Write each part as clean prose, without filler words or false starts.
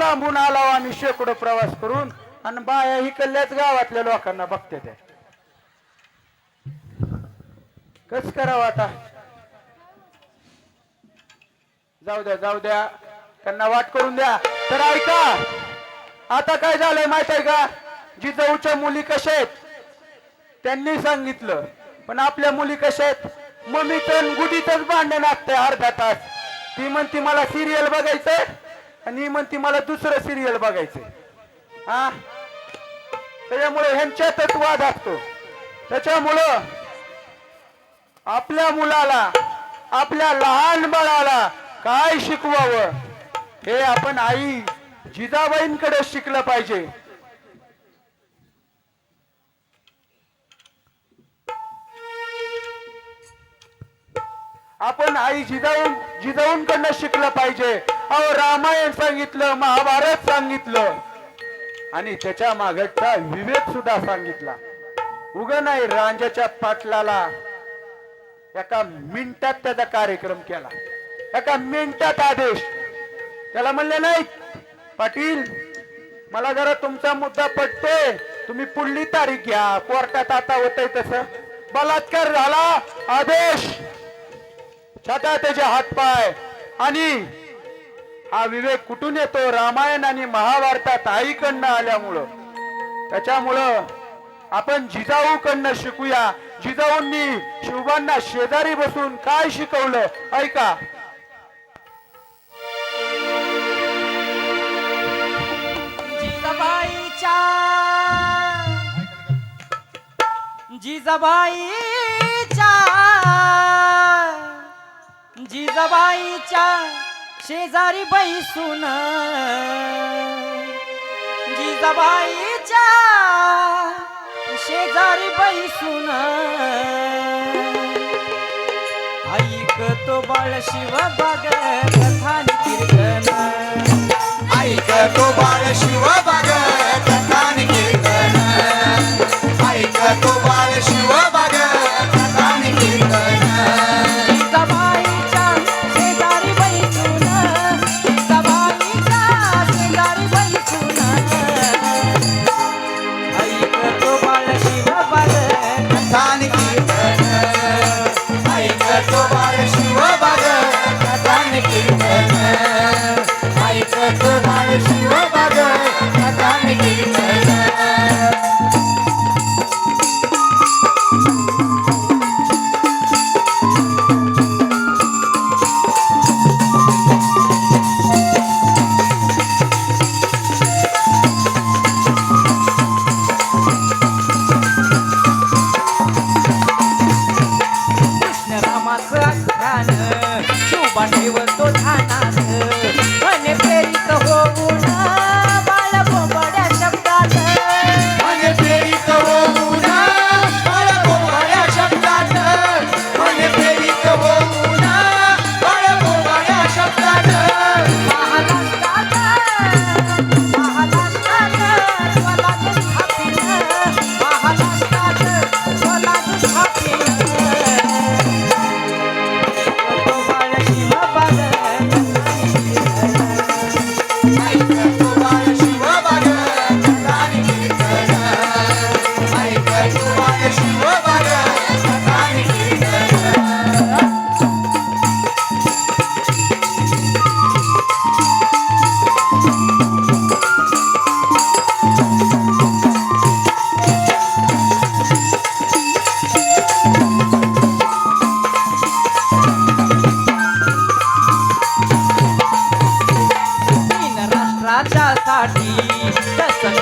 लांबून आला आम्ही शेकडो प्रवास करून आणि बाया इकडल्याच गावातल्या लोकांना बघते त्या कस करावं आता जाऊ द्या त्यांना वाट करून द्या तर ऐका आता काय झालंय माहित आहे का जिजाऊच्या मुली कशा आहेत त्यांनी सांगितलं पण आपल्या मुली कशा आहेत मम्मीचं गुडीतच भांडण असते अर्धा तास ती म्हणती मला सिरियल बघायचंय आणि ही म्हणती मला दुसरं सिरियल बघायचंय हा त्याच्यामुळे ह्यांच्यातच वाद असतो त्याच्यामुळं आपल्या मुलाला आपल्या लहान बाळाला काय शिकवावं हे आपण आई जिजाबाईंकडे शिकलं पाहिजे आपण आई जिजाऊंकडनं शिकलं पाहिजे अहो रामायण सांगितलं महाभारत सांगितलं आणि त्याच्या मागचा विवेक सुद्धा सांगितला उग नाही रांजाच्या पाटलाला एका मिनिटात त्याचा कार्यक्रम केला एका मिनिटात आदेश त्याला म्हणले नाही पाटील मला जरा तुमचा मुद्दा पटतोय तुम्ही पुढली तारीख घ्या कोर्टात आता होतंय तसं बलात्कार झाला आदेश छाता त्याचे हातपाय आणि हा विवेक कुठून येतो रामायण आणि महाभारतात आईकडनं आल्यामुळं त्याच्यामुळं आपण जिजाऊकडनं शिकूया जिजाऊंनी शिवबांना शेजारी बसून काय शिकवलं ऐका जिजाबाईच्या शेजारी बैसून जिजाबाईच्या शेजारी बैसून ऐकतो बाळ शिव बाग कथा कीर्तन ऐकतो बाळ शिव बाग कथा कीर्तन ऐकतो बाळ शिव बाग कथा कीर्तन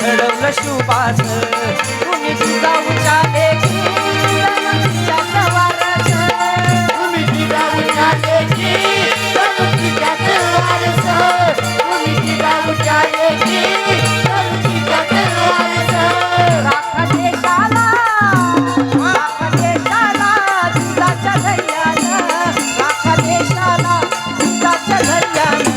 घडवलं शुभास तुम्ही जिजाऊच्या लेकी रणनीतीच्या सवारच तुम्ही जिजाऊच्या लेकी रणनीतीच्या सवारच तुम्ही जिजाऊच्या लेकी रणनीतीच्या सवारच राखा देशाला जिजाच्या धैर्यानं राखा देशाला जिजाच्या धैर्यानं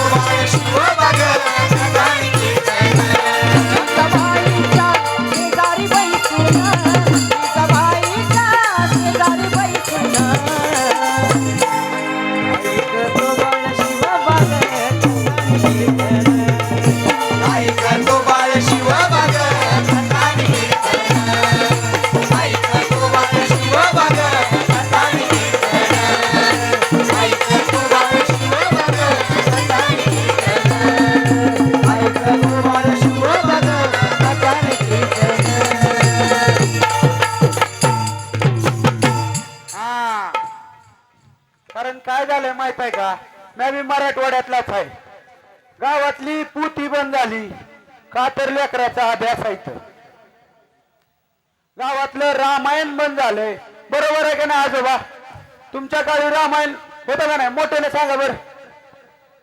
तो बाळ शिव बाग कथानी कीर्तन जिजाबाईच्या शेजारी बैसून जिजाबाईच्या शेजारी बैसून ऐकतो बाळ शिव बाग कथानी कीर्तन ऐक तो बाळ शिव बाग कथानी कीर्तन ऐक तो बाळ शिव बाग कथानी कीर्तन ऐक तो बाळ शिव बाग कथानी कीर्तन ऐक तो बाळ शिव बाग कथानी कीर्तन हा कारण काय झालंय माहित आहे का मी बी मराठवाड्यातलाच आहे गावातली पुती बंद झाली का तर लेकराचा अभ्यास आहे इथं. गावातलं रामायण बंद झालंय बरोबर आहे का नाही आजोबा तुमच्या काळी रामायण होतं का नाही मोठ्याने सांगा बरं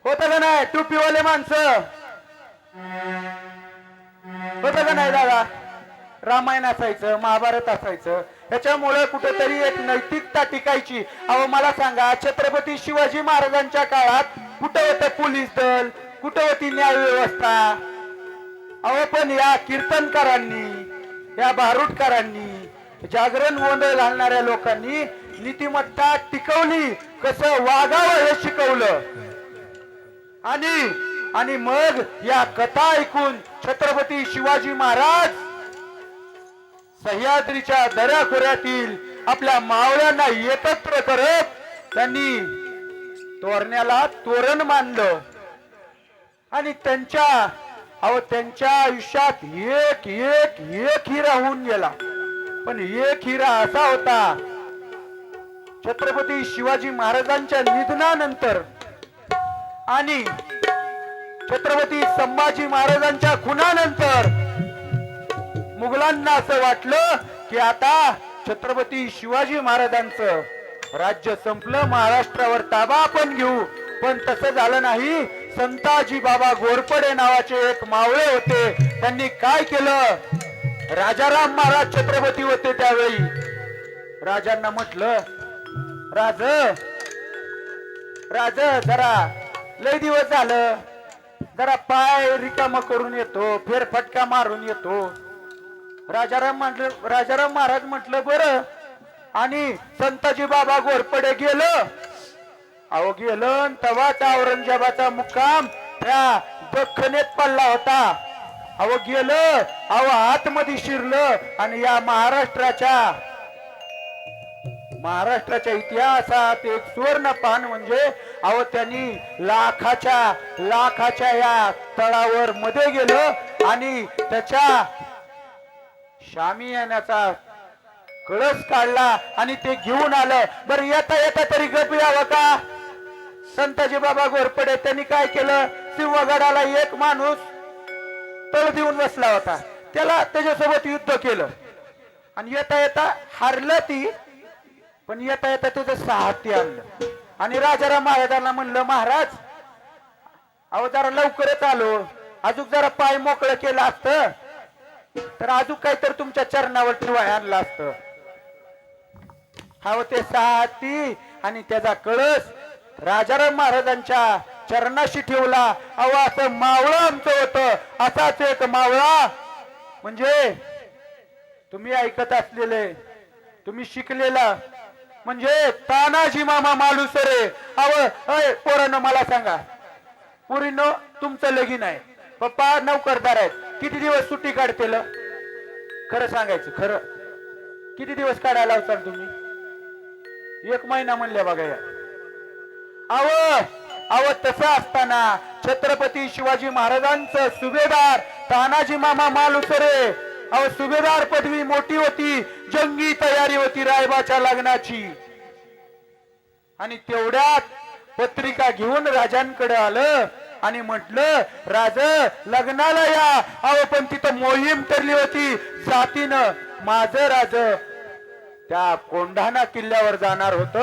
होतं का नाही टोपीवाले माणसं होतं का नाही दादा रामायण असायचं महाभारत असायचं ह्याच्यामुळे कुठेतरी एक नैतिकता टिकायची अहो मला सांगा छत्रपती शिवाजी महाराजांच्या काळात कुठं होतं पोलीस दल कुठं होती न्याय व्यवस्था अहो पण या कीर्तनकारांनी या भारुडकरांनी जागरण गोंधळ घालणाऱ्या लोकांनी नीतिमत्ता टिकवली कसं वागावं हे शिकवलं आणि मग या कथा ऐकून छत्रपती शिवाजी महाराज सह्याद्रीच्या दऱ्याखोऱ्यातील आपल्या मावळ्यांना एकत्र करत त्यांनी तोरण्याला तोरण मानलं आणि त्यांच्या आयुष्यात एक एक एक हिरा होऊन गेला पण एक हिरा असा होता छत्रपती शिवाजी महाराजांच्या निधनानंतर आणि छत्रपती संभाजी महाराजांच्या खुनानंतर मुघलांना असं वाटलं की आता छत्रपती शिवाजी महाराजांचं राज्य संपलं महाराष्ट्रावर ताबा आपण घेऊ पण तसं झालं नाही संताजी बाबा घोरपडे नावाचे एक मावळे होते त्यांनी काय केलं राजाराम महाराज छत्रपती होते त्यावेळी राजांना म्हटलं राज जरा लय दिवस झालं जरा पाय रिकामा करून येतो फेरफटका मारून येतो राजाराम महाराज म्हटलं बरं आणि संताजी बाबा घोरपडे गेलं अहो गेलं तेव्हाच औरंगजेबाचा मुक्काम त्या दख्खनेत पडला होता अहो गेलं अहो आतमध्ये शिरलं आणि या महाराष्ट्राच्या इतिहासात एक सुवर्ण पान म्हणजे अहो त्यांनी लाखाच्या या तळावर मध्ये गेलं आणि त्याच्या शामियानाचा कळस काढला आणि ते घेऊन आलं बरं येता तरी गप यावं का संताजी बाबा घोरपडे त्यांनी काय केलं सिंहगडाला एक माणूस तळ देऊन बसला होता त्याच्यासोबत युद्ध केलं आणि येता हारलं ती पण येता त्याचं साहत्य आणलं आणि राजाराम महाराजांना म्हणलं महाराज अहो जरा लवकरच आलो अजून जरा पाय मोकळं केलं असतं तर अजून काहीतरी तुमच्या चरणावर ठेवाय आणलं असतं हा ते साहती आणि त्याचा कळस राजाराम महाराजांच्या चरणाशी ठेवला अहो असं मावळं आमचं होतं असाच एक मावळा म्हणजे तुम्ही ऐकत असलेले तुम्ही शिकलेला म्हणजे तानाजी मामा मालुसरे अहो पोरांनो मला सांगा पुरीनो तुमचं लगीन आहे पप्पा नोकरदार आहेत किती दिवस सुट्टी काढतेल खरं सांगायचं खरं किती दिवस काढायला लावचाल तुम्ही 1 महिना म्हणले बघा या अव तसं असताना छत्रपती शिवाजी महाराजांचं सुभेदार तानाजी मामा मालुसरे अव सुभेदार पदवी मोठी होती जंगी तयारी होती रायबाच्या लग्नाची आणि तेवढ्यात पत्रिका घेऊन राजांकडे आलं आणि म्हटलं राज लग्नाला या अहो पण तिथं मोहीम ठरली होती जातीनं माझं राज त्या कोंढाणा किल्ल्यावर जाणार होत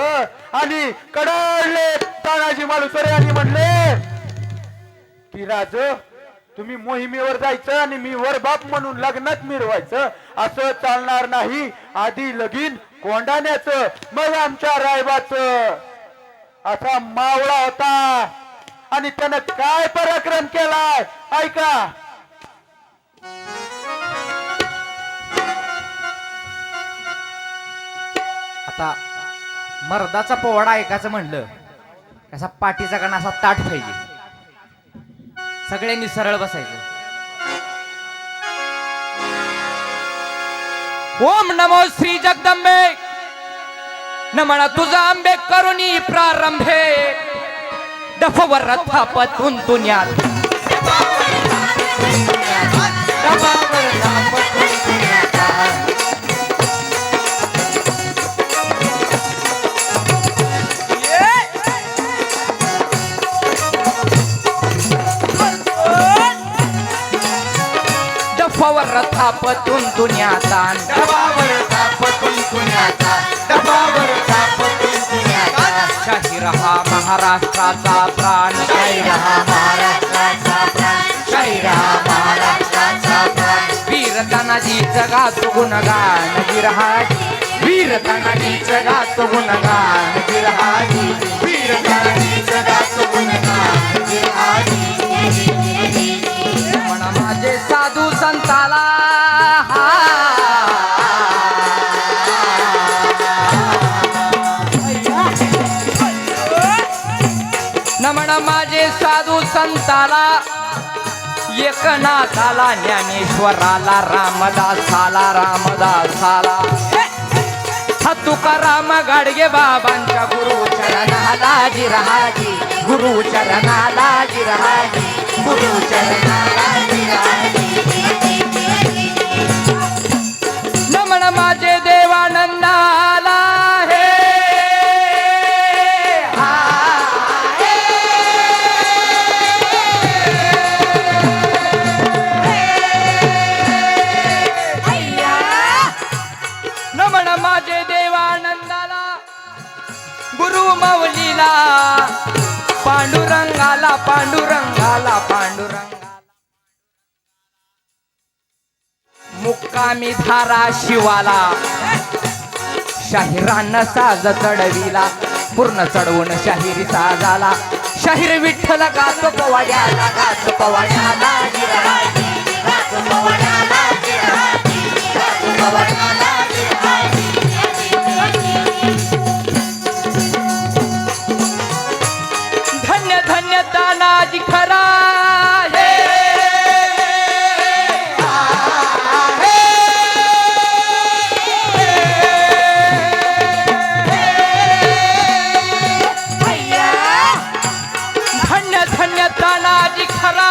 आणि कडाडले तानाजी मालुसरे आणि म्हणले की राज तुम्ही मोहिमेवर जायचं आणि मी वर बाप म्हणून लग्नात मिरवायचं असं चालणार नाही आधी लगीन कोंढाण्याचं मग आमच्या रायबाचं असा मावळा होता आणि त्यानं काय पराक्रम केलाय ऐका. आता मर्दाचा पोवाडा ऐकायचं म्हणलं कसा पाठीचा कणा असा ताट पाहिजे. सगळ्यांनी सरळ बसायचं. ओम नमो श्री जगदंबे नमन तुझा आंबे करुणी प्रारंभे डफवर रथापतून तुन्यात डफवर रथापतून दुनियाता शाहीर हा महाराष्ट्राचा प्राण शाहीर हा महाराष्ट्राचा प्राण शाहीर हा महाराष्ट्राचा प्राण वीर तानाजीचं गातो गुणगान वीर तानाजीचं गातो गुणगान वीर तानाजीचं गातो गुणगान म्हणा माझे साधू संताला नमन माझे साधू संताला एकनाथाला ज्ञानेश्वराला रामदासाला हा तुकाराम गाडगे बाबांच्या गुरु चरणाला जिरहाजी गुरु चरणाला जिरहाजी गुरु चरणाला जिरहाजी नमन माझे देवानंदाला माझे देवानंदाला गुरु माऊलीला पांडुरंगाला मुक्कामी धारा शिवाला शाहिरांना साज चढविला पूर्ण चढवून शाहिरी साजाला शाहीर विठ्ठल गातो पवाड्याला धन्य धन्य तानाजी खरा धन्य धन्य तानाजी खरा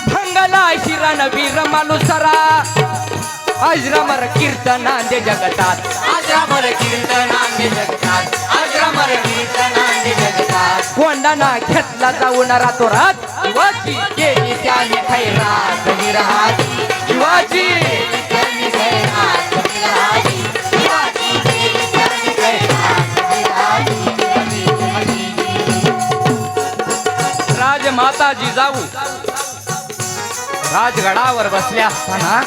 भंगला शिरण वीर मानुसरा अजरामर कीर्तनांदे जगतात कोंडाना घेतला जाऊन रातोरात शिवाची केली त्याने खैरात शिवाजी राजमाता जिजाऊ राजगडावर बसल्या असताना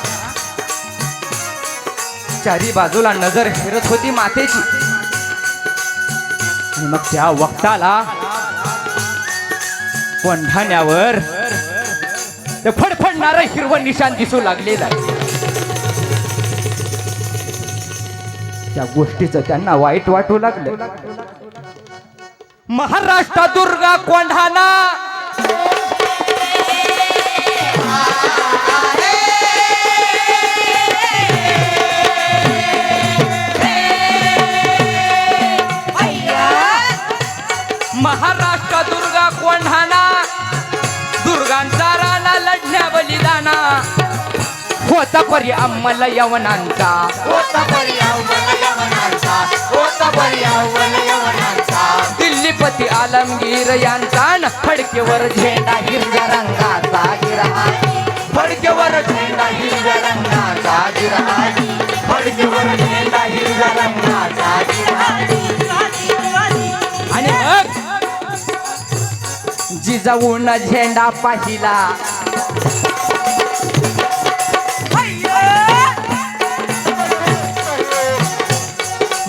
चारी बाजूला नजर फिरत होती मातेची आणि मग त्या वक्ताला कोंढाण्यावर ते फडफडणारं हिरवं निशाण दिसू लागलेलं आहे. त्या गोष्टीचं त्यांना वाईट वाटू लागलं. महाराष्ट्र दुर्गा कोंढाणा महाराष्ट्र दुर्गा कोंढाणा दुर्गांचा राणा लढण्या बलिदाना होता परी अंमल यवनांचा दिल्लीपती आलमगीर यांचा न फडकेवर झेंडा हिरव्या रंगाचा फडकेवर झेंडा हिरव्या रंगाचा फडकेवर झेंडा हिरव्या रंगाचा आणि मग जिजाऊन झेंडा पाहिला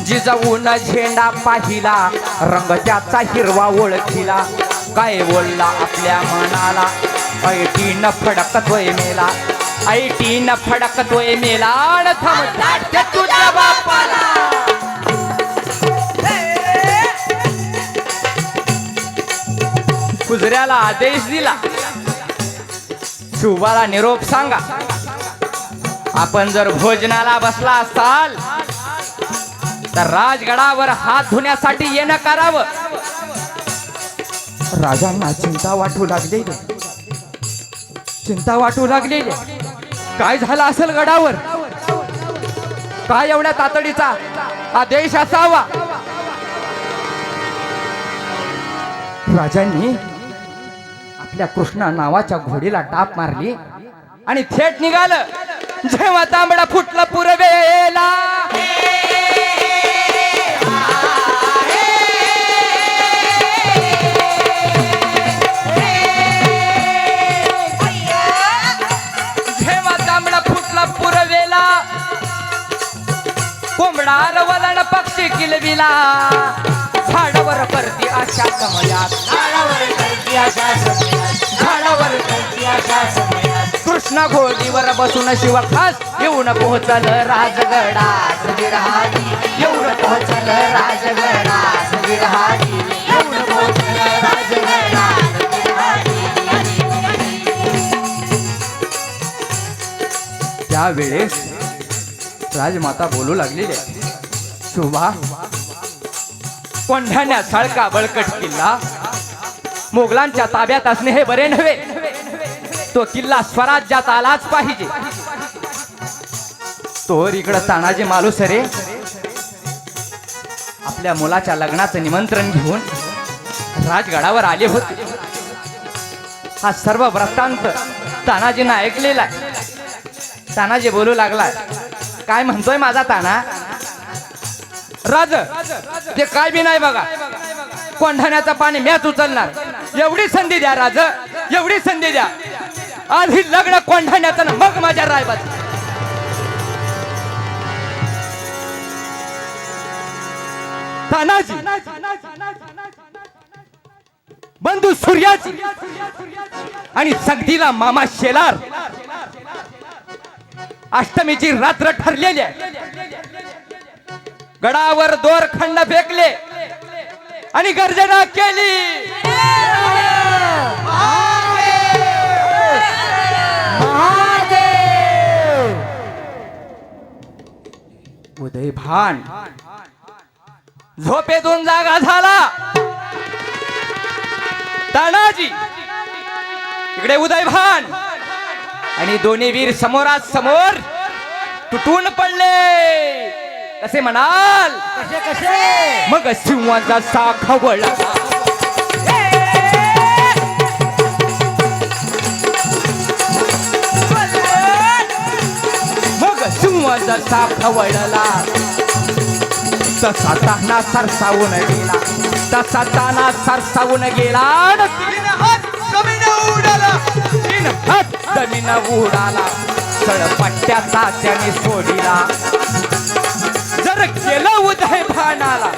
जिजाऊन झेंडा पाहिला रंग त्याचा हिरवा ओळखीला काय बोलला आपल्या मनाला ऐटीन फडकतोय मेला ऐटीन फडकतोय मेला न थांब तुझ्या बापाला कुजऱ्याला आदेश दिला शिवबाला निरोप सांगा आपण जर भोजनाला बसला असाल तर राजगडावर हात धुण्यासाठी येणं करावं राजांना चिंता वाटू लागलेली काय झालं असेल गडावर काय एवढ्या तातडीचा आदेश असावा राजांनी आपल्या कृष्णा नावाच्या घोडीला टाप मारली आणि थेट निघालं जेव्हा तांबडा फुटला पुरवेला जेव्हा तांबडा फुटला पुरवेला कोंबडा वलन पक्षी किलविला झाडावर करती अशा समयात झाडावर करती अशा समयात कृष्णा घोडीवर बसून शिव खास येऊन पोहोचल राजगडास विरहारी येऊन पोहोचल राजगडास विरहारी येऊन पोहोचल राजगडास त्यावेळेस राजमाता बोलू लागलेली शोभा कोंढाण्या साळका बळकट किल्ला मोगलांच्या ताब्यात असणे हे बरे नव्हे तो किल्ला स्वराज्यात आलाच पाहिजे तोवर इकडं तानाजी मालुसरे आपल्या मुलाच्या लग्नाचं निमंत्रण घेऊन राजगडावर आले होते हा सर्व वृत्तांत तानाजीनं ऐकलेला आहे तानाजी बोलू लागला काय म्हणतोय माझा ताना राज ते काय बी नाही बघा कोंढाण्याचं पाणी मॅच उचलणार एवढी संधी द्या राज एवढी संधी द्या आधी लग्न कोंढाण्याचं मग माझ्या रायबात तानाजी बंधू सूर्याची आणि सगदीला मामा शेलार अष्टमीची रात्र ठरलेली आहे गडावर दोरखंड फेकले आणि गर्जना केली उदय भान झोपेतून जागा झाला तानाजी इकडे उदय भान आणि दोन्ही वीर समोरासमोर तुटून पडले कसे म्हणाल कसे कसे मग सिंहाचा साखवळ मग सिंहाचा साखवळला तसा ताना सरसावून गेला तसा ताना सरसावून गेला तीन हात जमीन उडाला सळपट्ट्याचा त्याने सोडिला जर केलं उदय भानाला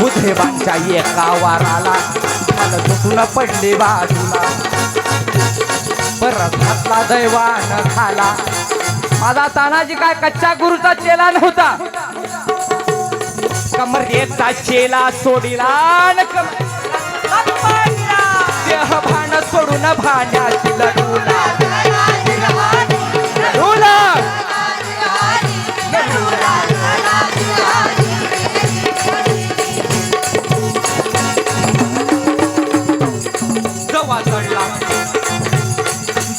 उदयबांच्या एका वाराला झालं तुटून पडले बाजूला परत घातला दैवान खाला माझा तानाजी काय कच्च्या गुरुचा चेला नव्हता कमरेचा चेला सोडिला देह भान सोडून भाण्याची लढूला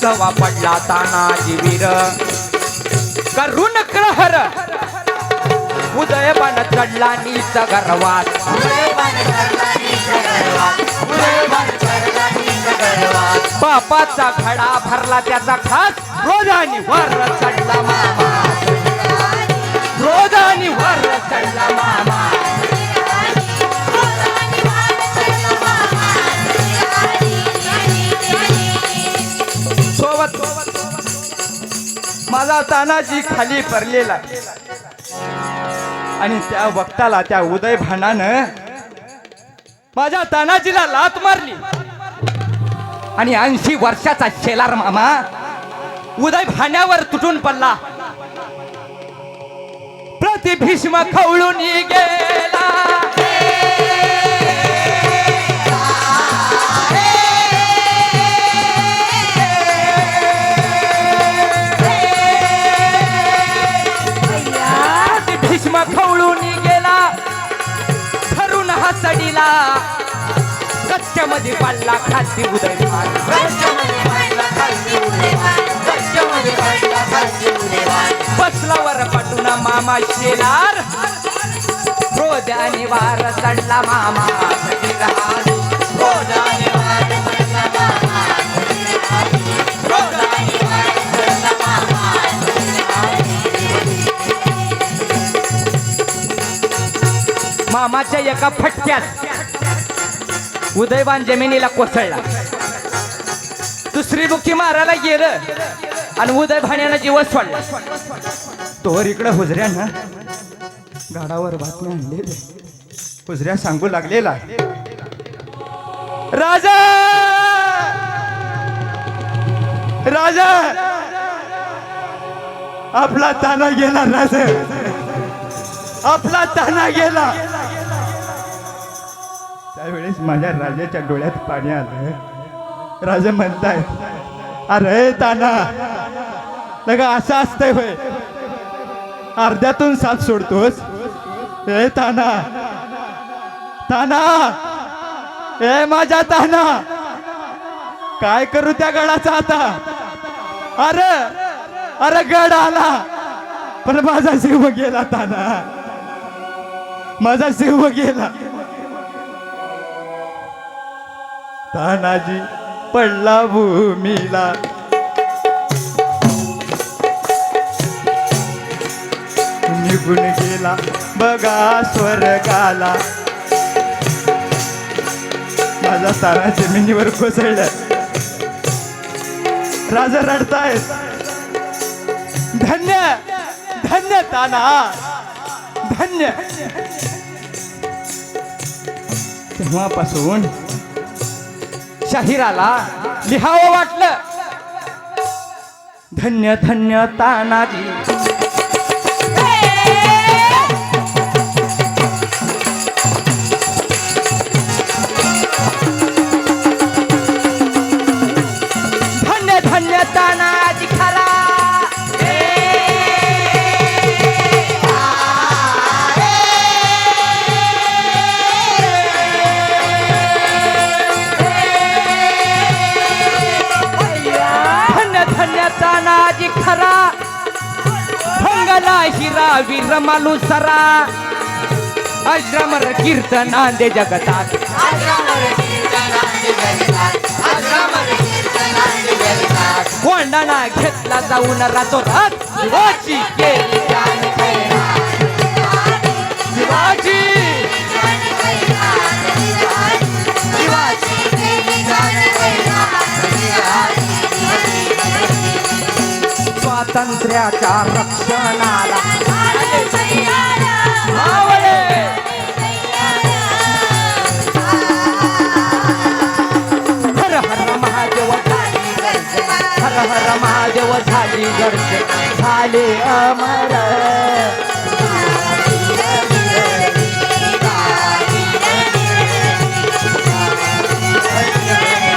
जवा पडला तानाजी वीर करून प्रहर उदय बन चढला नीच गर्वात बापाचा घडा भरला त्याचा खास रोजानी वर चढला मामा रोजानी वर चढला मामा सोबत माझा तानाजी खाली पडलेला आणि त्या वक्ताला त्या उदय भानानं माझ्या तानाजीला लात मारली आणि 80 वर्षाचा शेलार मामा उदय भाण्यावर तुटून पडला. प्रतिभीष्म खवळून गेला. भीष्म खवळून गेला. धरून हसडीला गच्च्यामध्ये पाडला खालती उदय भान. बसलावर पाठून मामा शेलार क्रोधाने वार चढला मामा. क्रोधाने वार चढला मामा. क्रोधाने वार चढला मामा. मामाच्या एका फटक्यात उदयवान जमिनीला कोसळला. दुसरी बुक्की मारायला गेलं आणि उदय भाण्यानं जीवच सोडला. तोवर इकडं हुजऱ्यानं गाडावर बातम्या आणलेले. हुजऱ्या सांगू लागलेला, राजा राजा आपला ताना गेला. राजा आपला ताना गेला. त्यावेळेस माझ्या राजाच्या डोळ्यात पाणी आलं. राजा म्हणताय, अरे ताना लगा असं असतंय होय, अर्ध्यातून साथ सोडतोस. ए ताना ताना ए माझ्या ताना काय करू त्या गडाचा आता. अरे अरे गड आला पण माझा जीव गेला. ताना माझा जीव गेला. तानाजी पडला भूमीला. निघून गेला बघा स्वर्गाला. माझा ताना जमिनीवर कोसळला. राजा रडतायत. धन्य धन्य ताना धन्य. तेव्हापासून शाहिराला लिहावं वाटलं, धन्य धन्य तानाजी. धन्य धन्य तानाजी खरा. तानाजी खरा भंगला हिरा वीर मालुसरा. अजरामर कीर्तन नांदे जगतात. कोंडाणा घेतला जाऊन रातोरात. शिवाजी केली शिवाजी स्वातंत्र्याच्या रक्षणाला आवडे. हर हर महादेव हर हर महादेव झाली गर्ज झाले अमर.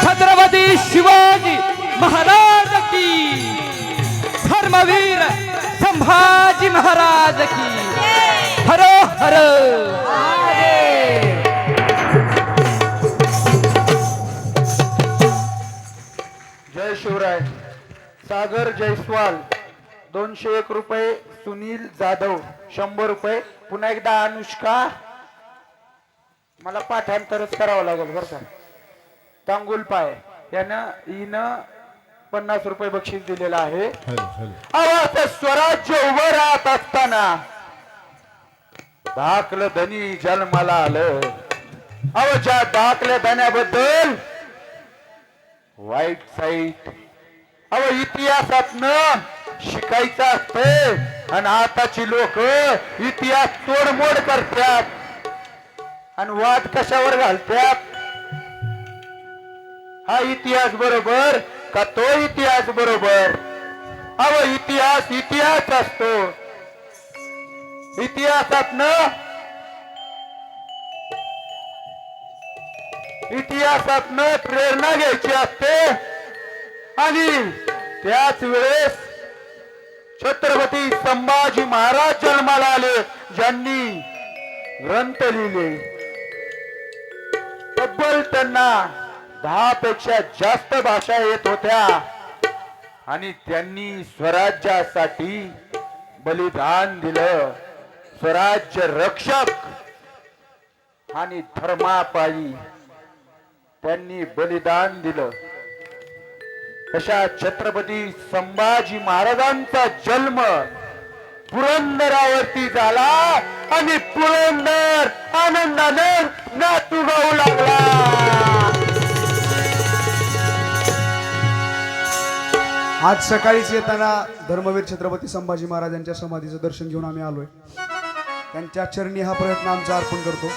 छत्रपती शिवाजी महाराज की. धर्मवीर संभाजी महाराज की. हर हर जय शिवराय. सागर जयस्वाल 201 रुपये. सुनील जाधव 100 रुपये. पुन्हा एकदा अनुष्का, मला पाठांतरच करावं लागेल बरं का. तांगुल पाय यानं हिनं 50 रुपये बक्षीस दिलेलं आहे. अहो स्वराज्य उभं राहत असताना दाखल धनी जन्माला आलं. अहो ज्या दाखल्या धन्याबद्दल वाईट साईट अहो इतिहासातनं शिकायचं असतं आणि आताची लोक इतिहास तोडमोड करतात आणि वाद कशावर घालत्यात? हा इतिहास बरोबर का तो इतिहास बरोबर? अहो इतिहास इतिहास असतो. इतिहासातनं प्रेरणा घ्यायची असते. आणि त्याच वेळेस छत्रपती संभाजी महाराज जन्माला आले, ज्यांनी ग्रंथ लिहिले. तब्बल त्यांना 10 पेक्षा जास्त भाषा येत होत्या आणि त्यांनी स्वराज्यासाठी बलिदान दिलं. स्वराज्य रक्षक आणि धर्मापायी त्यांनी बलिदान दिलं. अशा छत्रपती संभाजी महाराजांचा जन्म पुरंदरावरती झाला आणि पुरंदर आनंदाने नाचू गाऊ लागला. आज सकाळीच येताना धर्मवीर छत्रपती संभाजी महाराजांच्या समाधीचं दर्शन घेऊन आम्ही आलोय. त्यांच्या चरणी हा प्रयत्न आमचा अर्पण करतो.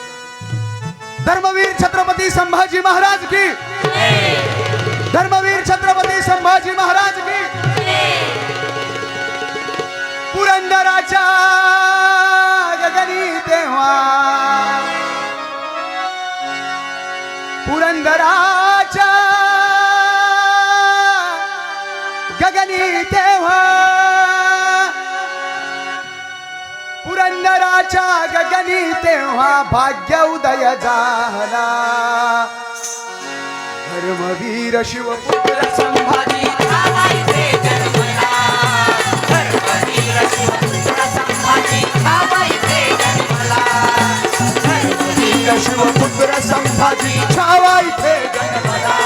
धर्मवीर छत्रपती संभाजी महाराज की, धर्मवीर छत्रपती संभाजी महाराज की. पुरंदराच्या गगनी तेव्हा, पुरंदराच्या गगनी तेव्हा, पुरंदराच्या गगनी तेव्हा भाग्य उदय झाला. धर्मवीर शिवपुत्र संभाजी छावायचे जन्मला. धर्मवीर शिवपुत्र संभाजी छावायचे जन्मला. धर्मवीर शिवपुत्र संभाजी छावायचे जन्मला.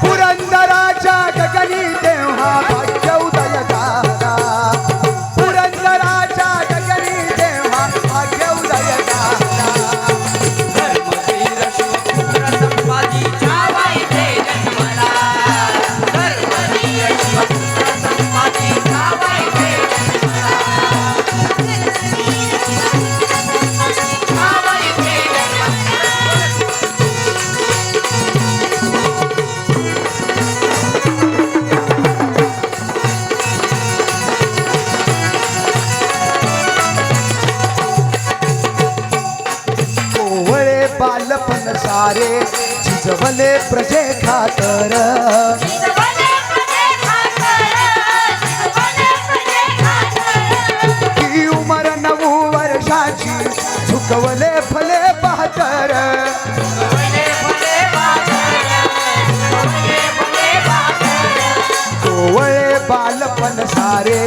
पुरंदराच्या गगनी तेव्हा भाग्य उदय झाला. पुरंदराच्या गगनी तेव्हा भाग्य उदय झाला. धर्मवीर शिवपुत्र संभाजी छावायचे जन्मला. धर्मवीर शिवपुत्र संभाजी छावायचे जन्मला. छावायचे कोवळे बालपण सारे झिजवले प्रजे खातर. ही उमर 9 वर्षाची झुकवले फले बहादर. कोवळे बालपण सारे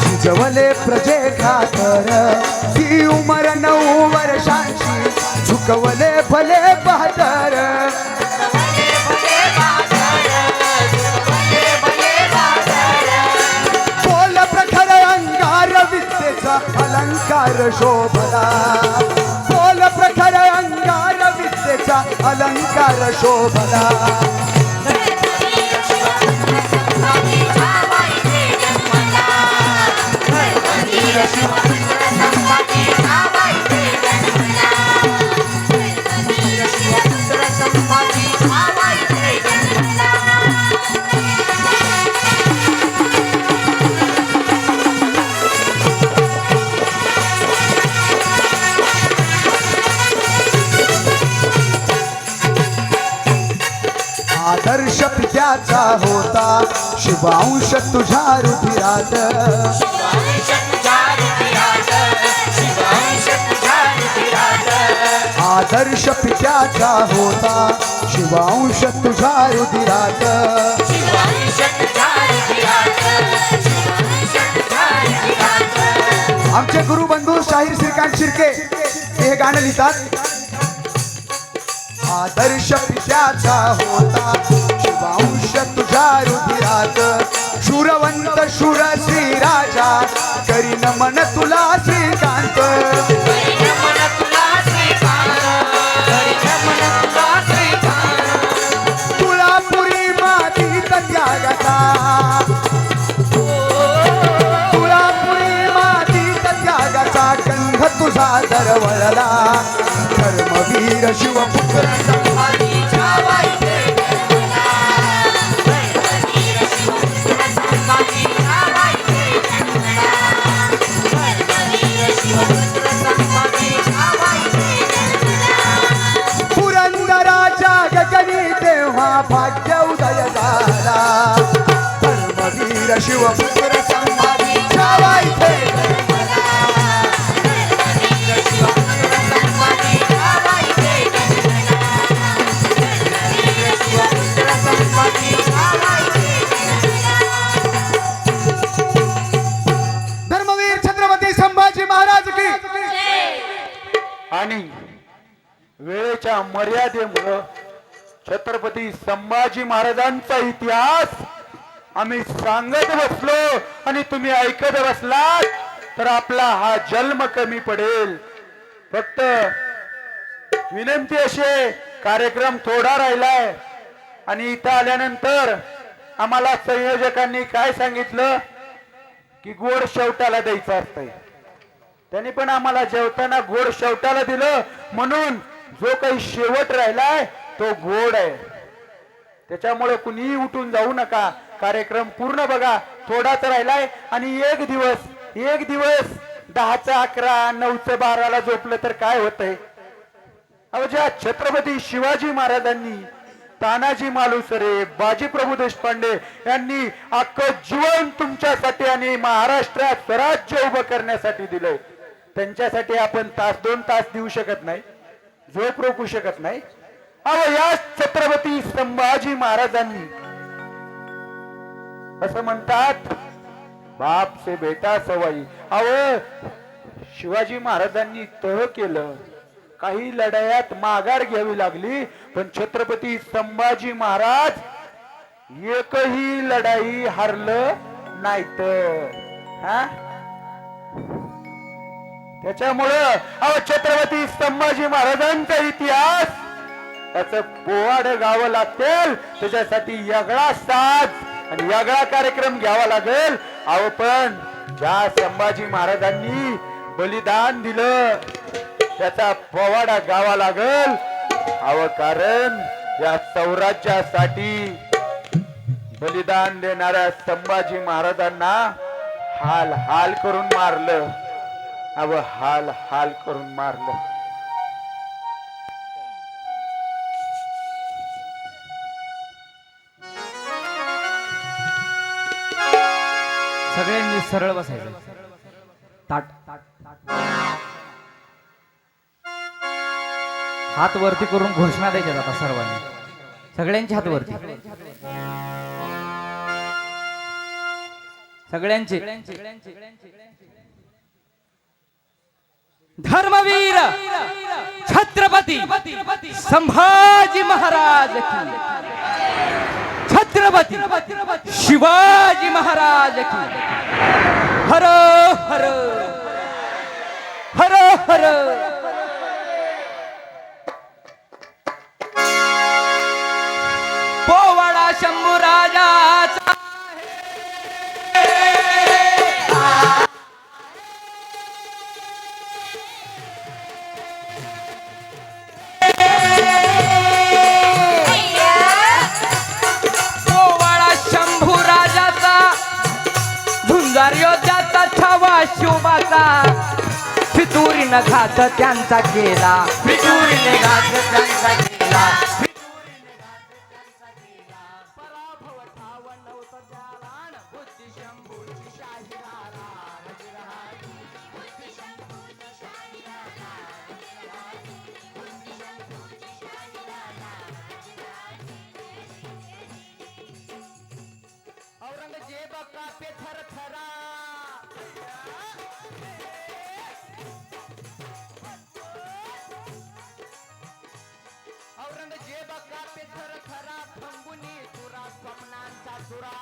झिजवले प्रजे खातर. ही उमर 9 वर्षाची झुकवले फले बहादर. बोल प्रखर अंगार विद्येचा अलंकार शोभला. बोल प्रखर अंगार विद्येचा अलंकार शोभला. आदर्श पित्याचा होता शुभांश तुझ्या रुधिरात. आदर्श पित्याचा होता शुभांश तुझ्या रुधिरात. आमचे गुरुबंधू शाहीर श्रीकांत शिर्के हे गाणं लिहितात. आदर्श पित्याचा होता शिवांश तुझ्या रुधिरात. शूरवंत शूर श्री राजा करी नमन तुला श्रीकांत. तुळापुरी मातीत त्यागाचा, तुळापुरी मातीत त्यागाचा गंध तुझा दरवळला धर्मवीर शिवपुत्र संभाजीच्या वाईचे जन्मला. धर्मवीर शिवपुत्र संभाजीच्या वाईचे जन्मला. धर्मवीर शिवपुत्र संभाजीच्या वाईचे जन्मला. पुरंदराच्या गगनी तेव्हा भाग्य उदय झाला धर्मवीर शिवपुत्र संभाजीच्या वाईचे जन्मला. धर्मवीर शिवपुत्र संभाजीच्या वाईचे जन्मला. धर्मवीर शिवपुत्र संभाजीच्या वाईचे जन्मला. धर्मवीर छत्रपती संभाजी महाराज की आणि वेळेच्या मर्यादेमुळं छत्रपती संभाजी महाराजांचा इतिहास आम्ही सांगत बसलो आणि तुम्ही ऐकत बसलात तर आपला हा जन्म कमी पडेल. फक्त विनंती अशी आहे, कार्यक्रम थोडा राहिलाय आणि इथं आल्यानंतर आम्हाला संयोजकांनी काय सांगितलं की गोड शेवटाला द्यायचं असतंय. त्यांनी पण आम्हाला जेवताना गोड शेवटाला दिलं म्हणून जो काही शेवट राहिलाय तो गोड आहे. त्याच्यामुळे कुणीही उठून जाऊ नका, कार्यक्रम पूर्ण बघा. थोडाच राहिलाय आणि एक दिवस 10चा 11 9चं 12ला झोपलं तर काय होतंय. अहो ज्या छत्रपती शिवाजी महाराजांनी तानाजी मालुसरे बाजीप्रभू देशपांडे यांनी अख्खं जीवन तुमच्यासाठी आणि महाराष्ट्रात स्वराज्य उभं करण्यासाठी दिलंय, त्यांच्यासाठी आपण तास 2 तास देऊ शकत नाही, झोप रोखू शकत नाही. अहो या छत्रपती संभाजी महाराजांनी असं म्हणतात बाप से बेटा सवाई. अहो शिवाजी महाराजांनी तह केलं, काही लढायात माघार घ्यावी लागली, पण छत्रपती संभाजी महाराज एकही लढाई हरलं नाहीत. हा त्याच्यामुळं अहो छत्रपती संभाजी महाराजांचा इतिहास त्याचं पोवाड गावं लागतील, त्याच्यासाठी वेगळा साज आणि वेगळा कार्यक्रम घ्यावा लागेल. अहो पण ज्या संभाजी महाराजांनी बलिदान दिलं त्याचा पोवाडा गावा लागल. अहो कारण या स्वराज्यासाठी बलिदान देणाऱ्या संभाजी महाराजांना हाल हाल करून मारलं. अव हाल हाल करून मारलं. सगळ्यांनी सरळ बसायचं. ताट हात वरती करून घोषणा द्यायच्या आता सर्वांनी. सगळ्यांचे हात वरती, सगळ्यांचे. धर्मवीर छत्रपती संभाजी महाराज की, छत्रपती शिवाजी महाराज की. हर हर हर हर. पोवाडा शंभू राजाचा योद्धाचा छावा शोभाचा, फितुरीनं घात त्यांचा केला, फितुरीने घात त्यांचा केला. पराभव ठाव नव्हतं त्याला, बुद्धी शंभूची शाहिराला. औरंगजेब कापे थरथरा, औरंगजेब कापे थरथरा, फंगुनी तुरा स्वप्नांचा तुरा.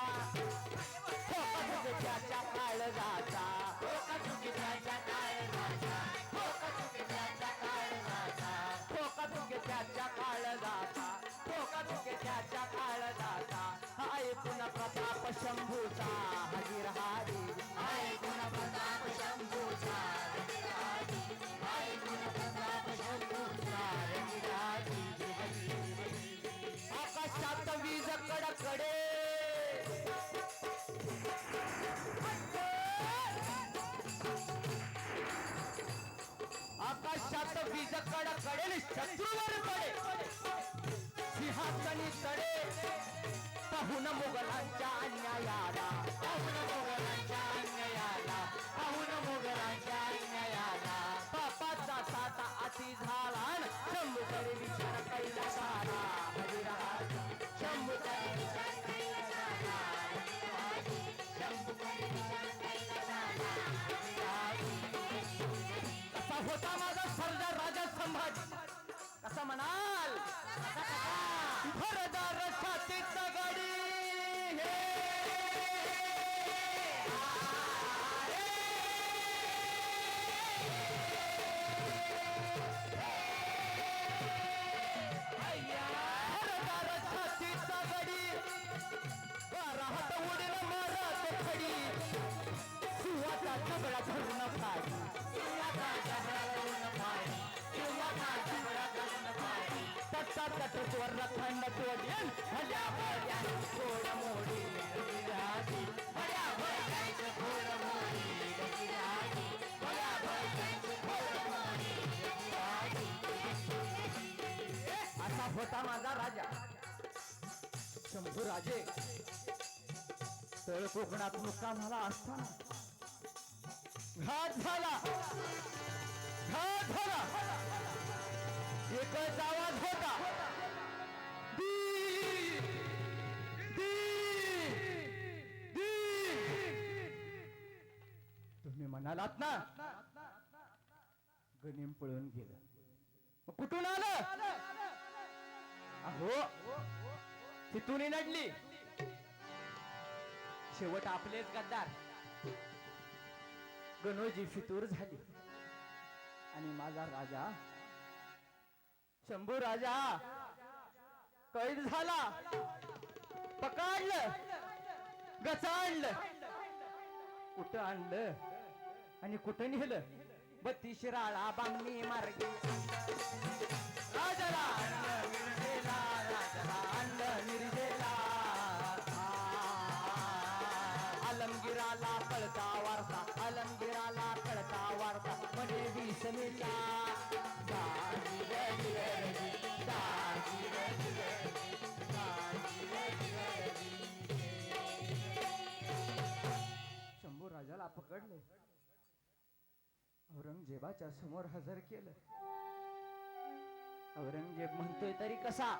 त्याच्या काळजाचा, त्याच्या काळजाचा, त्याच्या काळजाचा, त्याच्या काळजाचा, त्याच्या काळजाचा. हाय पुन्हा प्रताप शंभूचा हजीर हारी, हाय पुन्हा प्रताप शंभूचा हजीर हारी. कड कडेल शत्रूवर पडे सिंहासनी तडे पाहून मुघलांच्या अन्यायाला पाहून मोगलांच्या अन्यायाला पाहून मोगलांच्या अन्यायाला पापाचा साता अति झाला न शंभू करे विचार कैला सारा हरिराज शंभू करे विचार कैला झाला शंभू करे विचार कैला झाला कसा होता माझा सरदार राजा संभाजी कसा म्हणाल भरदार छातीचा गाडी हे भरदार छातीचा गडी राहत उडील मारत खडी शिवाचा चबळा धरून पाडी शिवाचा जबडा धरून पाडी शिवाचा जबडा धरून पाडी तट्टा तटस्वर थंड तोडीन भल्या भल्या थोड मोडी गजराजी भल्या भल्याचं थोड मोडी गजराजी भल्या भल्याचं थोड मोडी गजराजी असा होता माझा राजा शंभू राजे तळ कोकणात मुक्काम झाला असताना घात झाला एकच आवाज होता दी दी दी तुम्ही म्हणालात ना गनिम पळून गेलं मग कुठून आलं अहो तिथून नडली शेवट आपलेच गद्दार गणोजी फितूर झाली आणि माझा राजा शंभू राजा कैद झाला पकडलं गचाळलं कुठं आणलं आणि कुठं नेलं 32 शिराळा बामणी मार्गी राजाला आणलं मिरजेला राजाला आणलं मिरजेला आलमगिराला कळता वारसा आलमगिराला कळता वारसा म्हणे विषमीला शंभू राजाला पकडले औरंगजेबाच्या समोर हजर केलं औरंगजेब म्हणतोय तरी कसा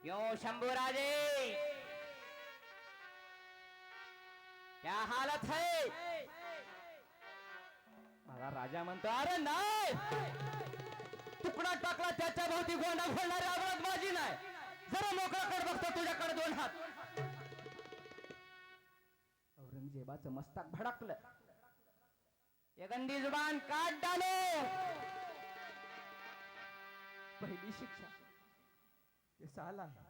यो शंभूराजे क्या हालत है मला राजा म्हणतो अरे नाही तुकडा टाकला त्याच्या भोवती गोंडा घोलणारी आवडत माझी नाही जरा मोकळाकडे बघतो तुझ्याकडे 2 हात औरंगजेबाचं मस्तक भडकलं ये गंदी जुबान काट डालो पहिली शिक्षा ते साल आहे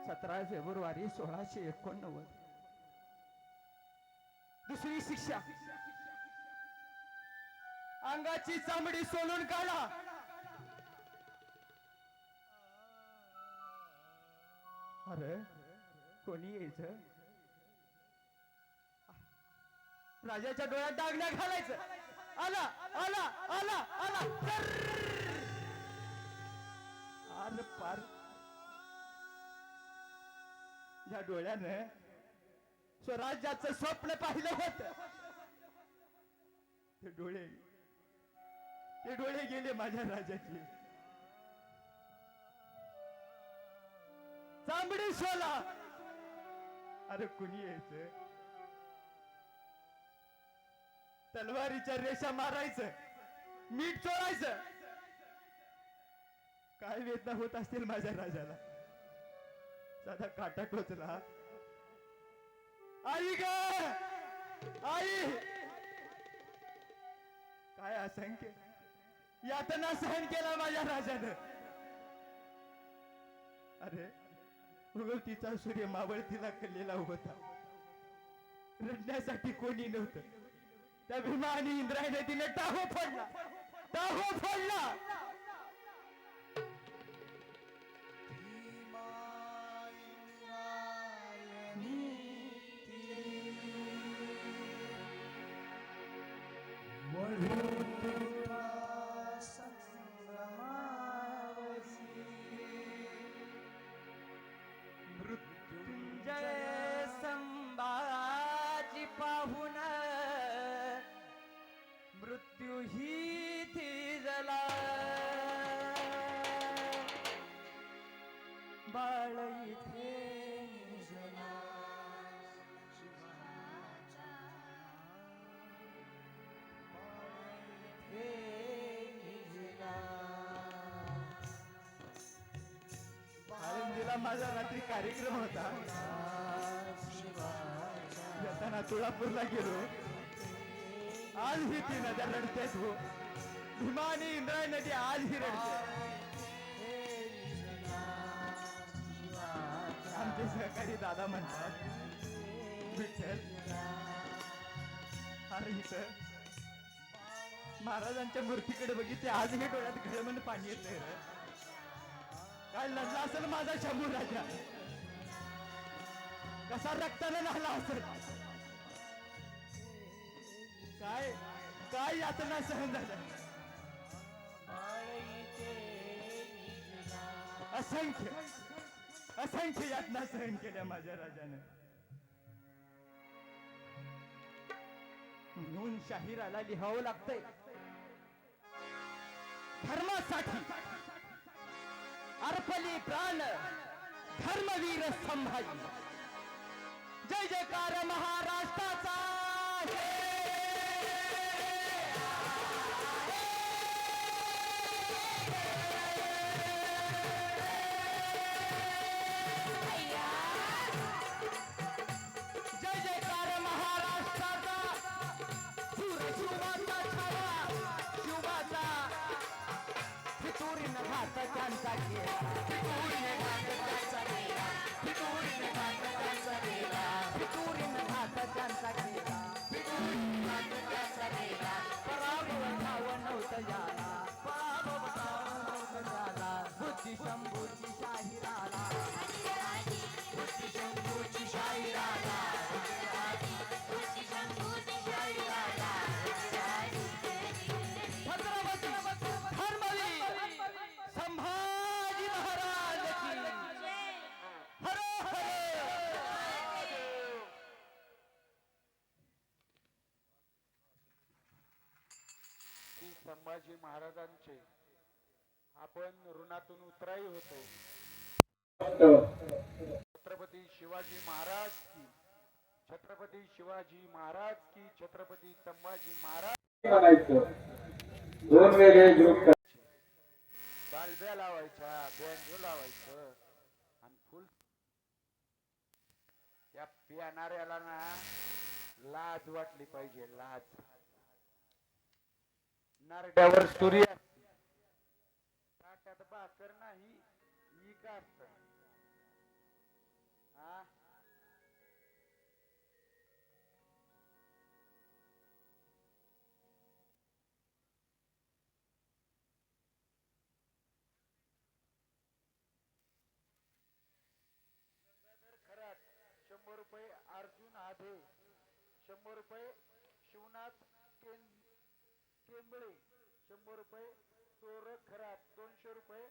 17 फेब्रुवारी 1689 दुसरी शिक्षा अंगाची चामडी सोलून काढा अरे कोणी यायचं राजाच्या डोळ्यात डागण्या घालायचं आला आला आला आला आर पार या डोळ्यानं स्वराज्याचं स्वप्न पाहिलं होत ते डोळे गेले माझ्या राजाचे चांबडी सोला अरे कुणी यायचं तलवारीच्या रेषा मारायचं मीठ चोळायचं काय वेदना होत असतील माझ्या राजाला साधा काटा टोचला आई ग आई काय असंख्य यातना सहन केला माझ्या राजानं अरे उगवतीचा सूर्य मावळतीला कल्लेला होता रडण्यासाठी कोणी नव्हतं त्या भीमा आणि इंद्रायने तिने टाहो फोडला वळून बाळ इथे निजला. आळंदीला माझा रात्री कार्यक्रम होता. येताना तुळापूरला गेलो. आज ही ती नद्या रडतेच हो. भीमा आणि इंद्रायणी नदी आज ही रडते. आमचे सहकारी दादा म्हणतात, विठ्ठल अरे इथं महाराजांच्या मूर्तीकडे बघितले आजही डोळ्यात घळमन पाणी येतंय रे. काय लढला असेल माझा शंभू राजा, कसा रक्ताने नाला असेल, काय काय यातना सहन झालं. असंख्य असंख्य यातना सहन केल्या माझ्या राजाने. म्हणून शाहिराला लिहावं लागतंय धर्मासाठी अर्पली प्राण धर्मवीर संभाजी. जय जयकार महाराष्ट्राचा. जय जयकार महाराष्ट्राचा. शिवाचा छावा शिवाचा फितुरीन घात त्यांचा केला. फितुरीन घात त्यांचा केला. फितुरीन घात त्यांचा केला. फितुरीन घात त्यांचा केला. फितुरीन घात त्यांचा केला. पराभव ठाव नव्हतं याला. पराभव ठाव नव्हतं याला. बुद्धी शंभूची शाहिराला. बुद्धी शंभूची शाहिराला. छत्रपती धर्मवीर संभाजी महाराज की हर हर. श्री संभाजी महाराजांचे आपण ऋणातून उतराई होतो. छत्रपती शिवाजी महाराज की. छत्रपती शिवाजी महाराज की. छत्रपती संभाजी महाराज म्हणायचं. दोन वेगळे ग्रुप तालब्या लावायच्या, बँजो लावायचं आणि फुल. त्या पिणाऱ्याला ना लाज वाटली पाहिजे. लाज. नारड्यावर सूर्य असते, ताटात भाकर नाही, इक असत. हा खरात 100 रुपये. अर्जुन आधे 100 रुपये. शिवनाथ केंबळे 100 रुपये. सोरख खरात 200 रुपये.